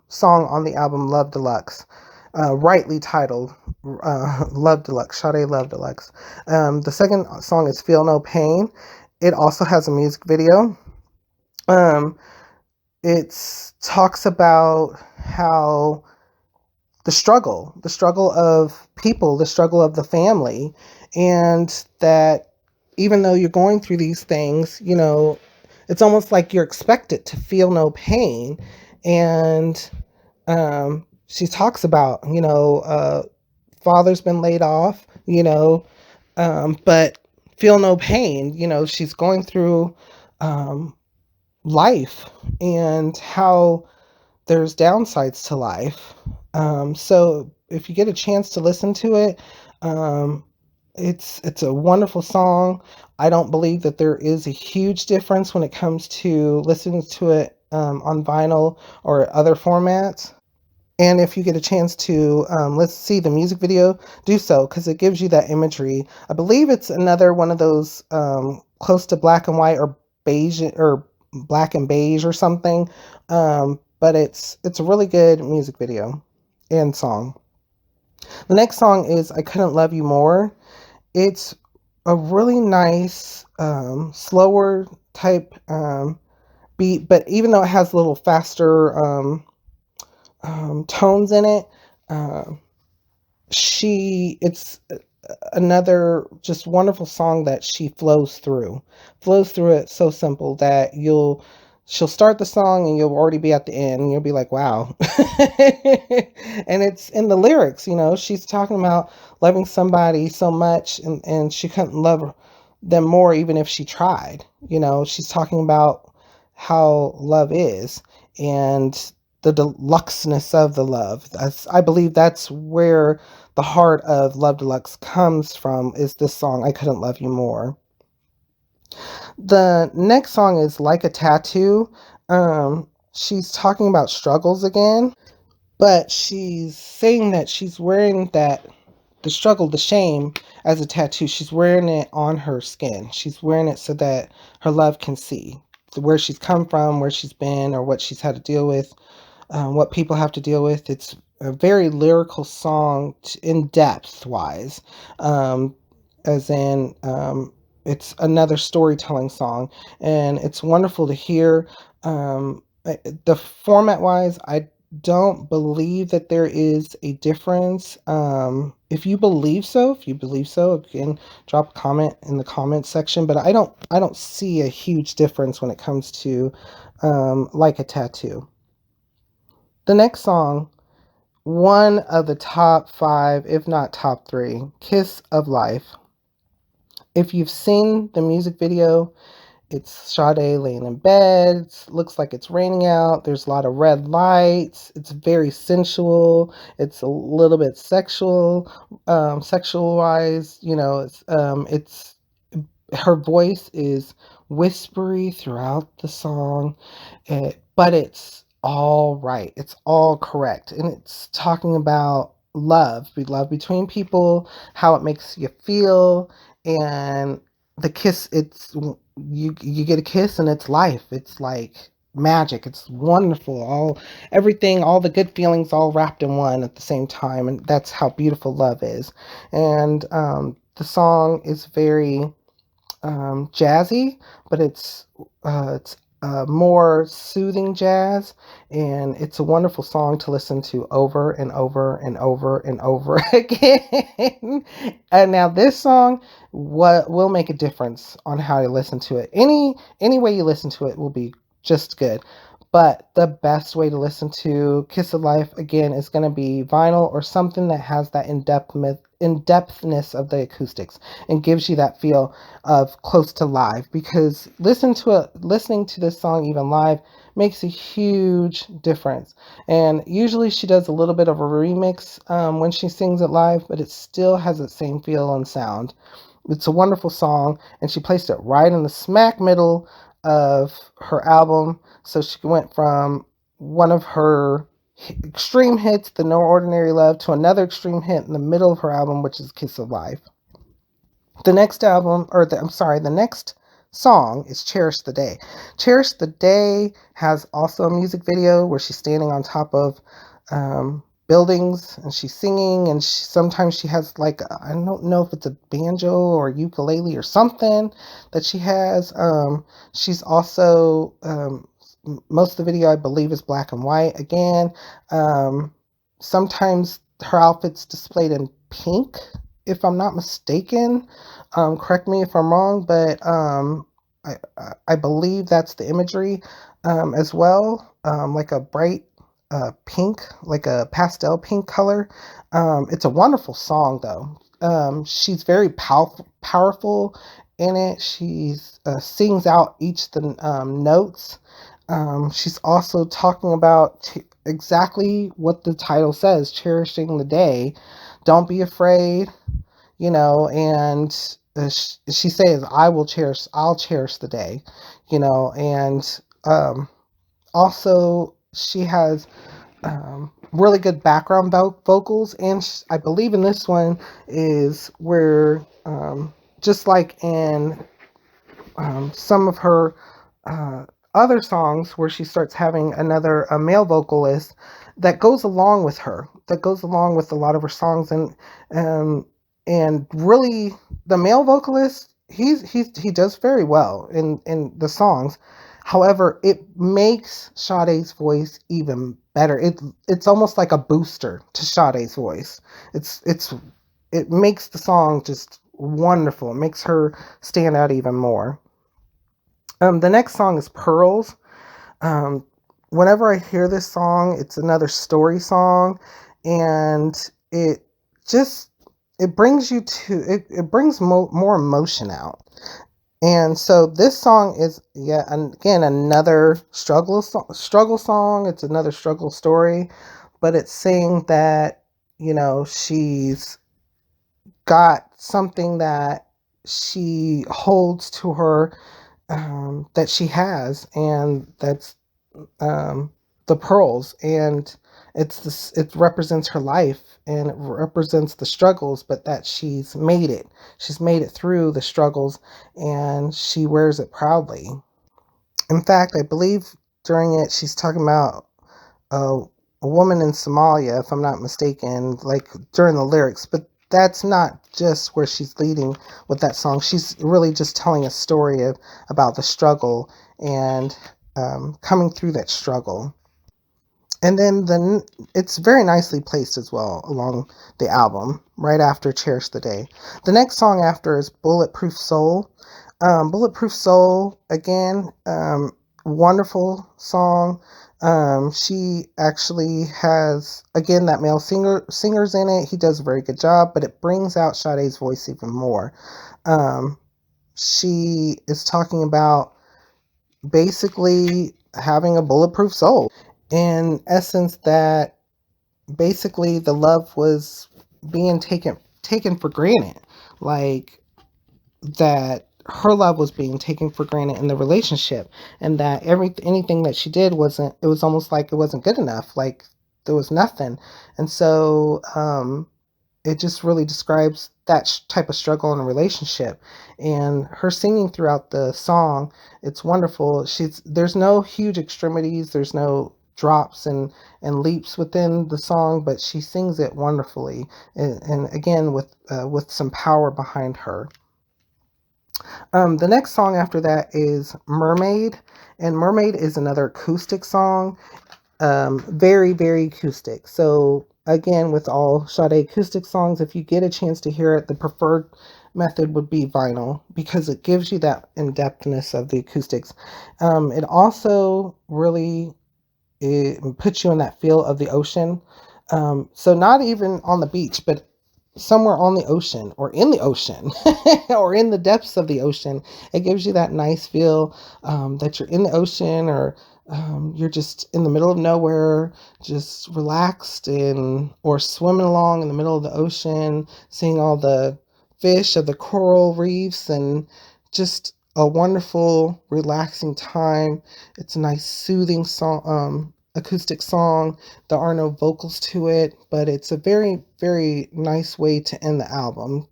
song on the album Love Deluxe, rightly titled Love Deluxe, Sade Love Deluxe. The second song is Feel No Pain. It also has a music video. It talks about how the struggle of people, the struggle of the family, and that even though you're going through these things, it's almost like you're expected to feel no pain. And she talks about, father's been laid off, but feel no pain. She's going through life, and how there's downsides to life. So if you get a chance to listen to it, it's a wonderful song. I don't believe that there is a huge difference when it comes to listening to it on vinyl or other formats. And if you get a chance to let's see the music video, do so, because it gives you that imagery. I believe it's another one of those close to black and white or beige or black and beige or something. But it's a really good music video and song. The next song is I Couldn't Love You More. It's a really nice, slower type beat, but even though it has a little faster tones in it, um, it's another just wonderful song that she flows through it so simple that she'll start the song and you'll already be at the end and you'll be like, wow. And it's in the lyrics, she's talking about loving somebody so much, and she couldn't love them more even if she tried. She's talking about how love is, and the deluxeness of the love. I believe that's where the heart of Love Deluxe comes from, is this song, I Couldn't Love You More. The next song is Like a Tattoo. She's talking about struggles again, but she's saying that she's wearing the struggle, the shame, as a tattoo. She's wearing it on her skin. She's wearing it so that her love can see where she's come from, where she's been, or what she's had to deal with, what people have to deal with. It's a very lyrical song, in depth wise, as in it's another storytelling song, and it's wonderful to hear. The format wise, I don't believe that there is a difference. If you believe so, again, drop a comment in the comment section. But I don't see a huge difference when it comes to Like a Tattoo. The next song, one of the top 5, if not top 3, Kiss of Life. If you've seen the music video, it's Sade laying in bed. Looks like it's raining out. There's a lot of red lights. It's very sensual. It's a little bit sexualized. It's her voice is whispery throughout the song, but it's all right. It's all correct. And it's talking about love between people, how it makes you feel, and the kiss. It's you get a kiss and it's life. It's like magic. It's wonderful. Everything, all the good feelings, all wrapped in one at the same time, and that's how beautiful love is. And the song is very jazzy, but it's more soothing jazz, and it's a wonderful song to listen to over and over and over and over again. And now this song, what will make a difference on how you listen to it. Any way you listen to it will be just good. But the best way to listen to Kiss of Life, again, is going to be vinyl or something that has that in-depthness of the acoustics and gives you that feel of close to live. Because listening to this song even live makes a huge difference. And usually she does a little bit of a remix when she sings it live, but it still has the same feel and sound. It's a wonderful song, and she placed it right in the smack middle of her album. So she went from one of her extreme hits, The No Ordinary Love, to another extreme hit in the middle of her album, which is Kiss of Life. The next the next song is Cherish the Day. Cherish the Day has also a music video where she's standing on top of buildings and she's singing, and sometimes she has like, I don't know if it's a banjo or ukulele or something that she has. She's also most of the video, I believe, is black and white again. Sometimes her outfit's displayed in pink, if I'm not mistaken. Correct me if I'm wrong, but I believe that's the imagery as well. Like a bright pink, like a pastel pink color. It's a wonderful song, though. She's very powerful in it. She sings out each the notes. She's also talking about exactly what the title says, cherishing the day. Don't be afraid, and she says, I'll cherish the day, and also she has really good background vocals, and I believe in this one is where, just like in some of her uh, other songs, where she starts having another a male vocalist that goes along with her, that goes along with a lot of her songs, um, and really the male vocalist, he does very well in the songs. However, it makes Sade's voice even better. It's almost like a booster to Sade's voice. It's it makes the song just wonderful. It makes her stand out even more. The next song is Pearls. Um, Whenever I hear this song, it's another story song, and it just it brings you to it brings more emotion out. And so this song is yet again another struggle song. It's another struggle story, but it's saying that, she's got something that she holds to her, that she has, and that's, the pearls. And it represents her life, and it represents the struggles, but that she's made it through the struggles, and she wears it proudly. In fact, I believe during it she's talking about a, a woman in Somalia, if I'm not mistaken, like during the lyrics. But that's not just where she's leading with that song. She's really just telling a story about the struggle, and coming through that struggle. And then it's very nicely placed as well along the album, right after Cherish the Day. The next song after is Bulletproof Soul. Bulletproof Soul, again, wonderful song. She actually has, again, that male singer's in it. He does a very good job, but it brings out Sade's voice even more. She is talking about basically having a bulletproof soul. In essence, that basically the love was being taken for granted. Like, that her love was being taken for granted in the relationship, and that anything that she did wasn't, it was almost like it wasn't good enough, like there was nothing. And so it just really describes that type of struggle in a relationship. And her singing throughout the song, it's wonderful. There's no huge extremities, there's no drops and leaps within the song, but she sings it wonderfully, and again with some power behind her. The next song after that is Mermaid, and Mermaid is another acoustic song. Very, very acoustic. So again, with all Sade acoustic songs, if you get a chance to hear it, the preferred method would be vinyl, because it gives you that in-depthness of the acoustics. It also really, it puts you in that feel of the ocean. So not even on the beach, but somewhere on the ocean, or in the ocean, or in the depths of the ocean. It gives you that nice feel, that you're in the ocean, or you're just in the middle of nowhere, just relaxed, or swimming along in the middle of the ocean, seeing all the fish of the coral reefs, and just a wonderful, relaxing time. It's a nice, soothing song, acoustic song. There are no vocals to it, but it's a very, very nice way to end the album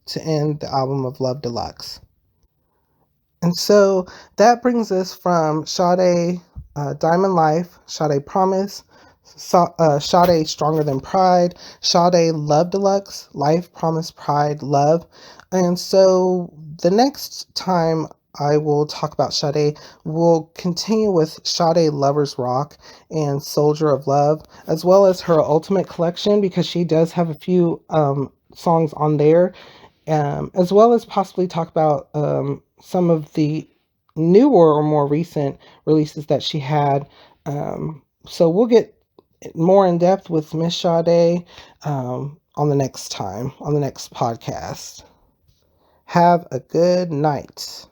of Love Deluxe. And so that brings us from Sade, Diamond Life, Sade Promise, Sade Stronger Than Pride, Sade Love Deluxe, Life, Promise, Pride, Love. And so the next time I will talk about Sade, we'll continue with Sade Lovers Rock and Soldier of Love, as well as her Ultimate Collection, because she does have a few songs on there, as well as possibly talk about some of the newer or more recent releases that she had. So we'll get more in depth with Miss Sade on the next podcast. Have a good night.